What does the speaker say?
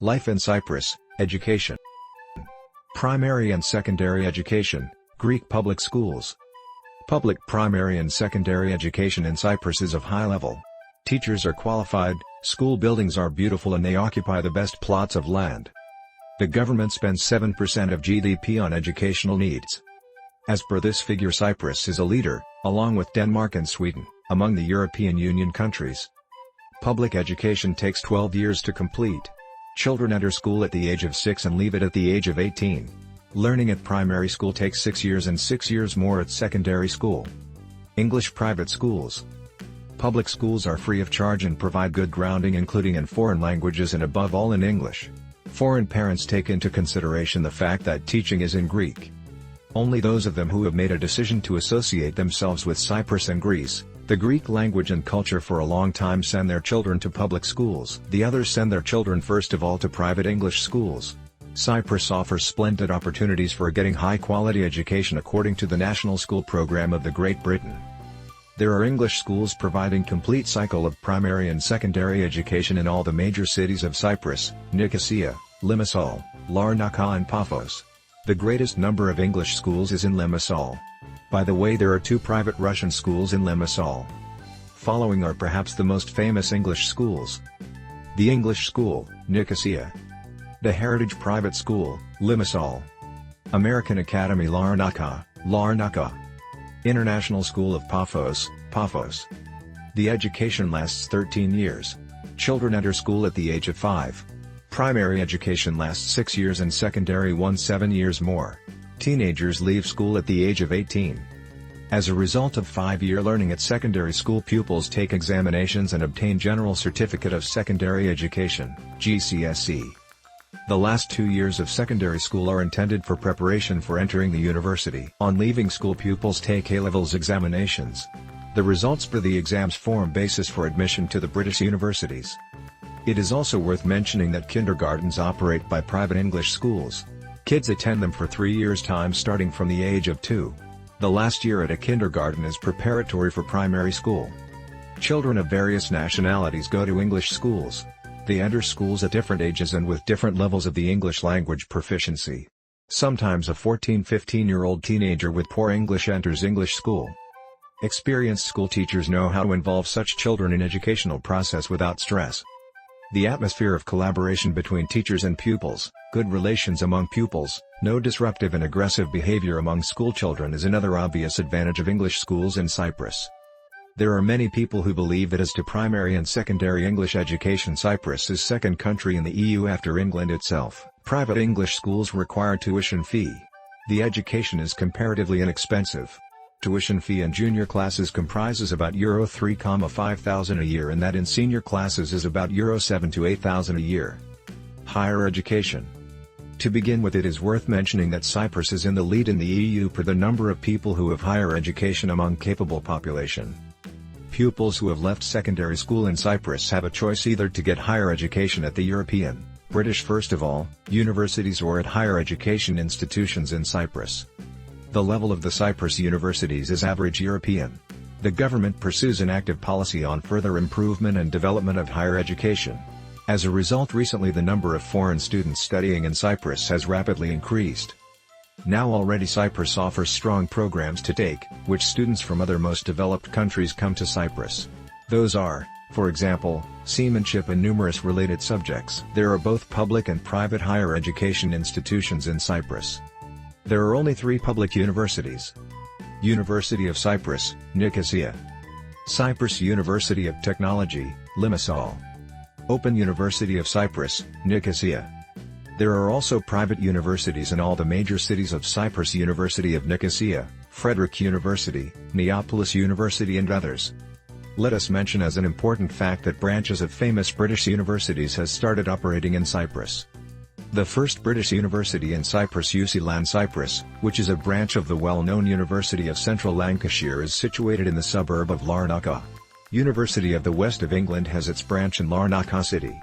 Life in Cyprus, education. Primary and secondary education, Greek public schools. Public primary and secondary education in Cyprus is of high level. Teachers are qualified, school buildings are beautiful and they occupy the best plots of land. The government spends 7% of GDP on educational needs. As per this figure, Cyprus is a leader, along with Denmark and Sweden, among the European Union countries. Public education takes 12 years to complete. Children enter school at the age of 6 and leave it at the age of 18. Learning at primary school takes 6 years and 6 years more at secondary school. English private schools. Public schools are free of charge and provide good grounding including in foreign languages and above all in English. Foreign parents take into consideration the fact that teaching is in Greek. Only those of them who have made a decision to associate themselves with Cyprus and Greece, the Greek language and culture for a long time, send their children to public schools. The others send their children first of all to private English schools. Cyprus offers splendid opportunities for getting high-quality education according to the National School Program of the Great Britain. There are English schools providing complete cycle of primary and secondary education in all the major cities of Cyprus, Nicosia, Limassol, Larnaca and Paphos. The greatest number of English schools is in Limassol. By the way, there are 2 private Russian schools in Limassol. Following are perhaps the most famous English schools. The English School, Nicosia. The Heritage Private School, Limassol. American Academy Larnaca, Larnaca. International School of Paphos, Paphos. The education lasts 13 years. Children enter school at the age of 5. Primary education lasts 6 years and secondary one 7 years more. Teenagers leave school at the age of 18. As a result of 5-year learning at secondary school, pupils take examinations and obtain General Certificate of Secondary Education, GCSE. The last 2 years of secondary school are intended for preparation for entering the university. On leaving school, pupils take A-levels examinations. The results for the exams form basis for admission to the British universities. It is also worth mentioning that kindergartens operate by private English schools. Kids attend them for 3 years' time starting from the age of 2. The last year at a kindergarten is preparatory for primary school. Children of various nationalities go to English schools. They enter schools at different ages and with different levels of the English language proficiency. Sometimes a 14-15-year-old teenager with poor English enters English school. Experienced school teachers know how to involve such children in educational process without stress. The atmosphere of collaboration between teachers and pupils, good relations among pupils, no disruptive and aggressive behavior among school children is another obvious advantage of English schools in Cyprus. There are many people who believe that as to primary and secondary English education, Cyprus is second country in the EU after England itself. Private English schools require tuition fee. The education is comparatively inexpensive. Tuition fee in junior classes comprises about Euro 3,500 a year, and that in senior classes is about Euro 7,000 to 8,000 a year. Higher education. To begin with, it is worth mentioning that Cyprus is in the lead in the EU per the number of people who have higher education among capable population. Pupils who have left secondary school in Cyprus have a choice either to get higher education at the European, British first of all, universities or at higher education institutions in Cyprus. The level of the Cyprus universities is average European. The government pursues an active policy on further improvement and development of higher education. As a result, recently the number of foreign students studying in Cyprus has rapidly increased. Now already Cyprus offers strong programs to take, which students from other most developed countries come to Cyprus. Those are, for example, seamanship and numerous related subjects. There are both public and private higher education institutions in Cyprus. There are only 3 public universities. University of Cyprus, Nicosia. Cyprus University of Technology, Limassol. Open University of Cyprus, Nicosia. There are also private universities in all the major cities of Cyprus: University of Nicosia, Frederick University, Neapolis University and others. Let us mention as an important fact that branches of famous British universities has started operating in Cyprus. The first British university in Cyprus, UCLan Cyprus, which is a branch of the well-known University of Central Lancashire, is situated in the suburb of Larnaca. University of the West of England has its branch in Larnaca City.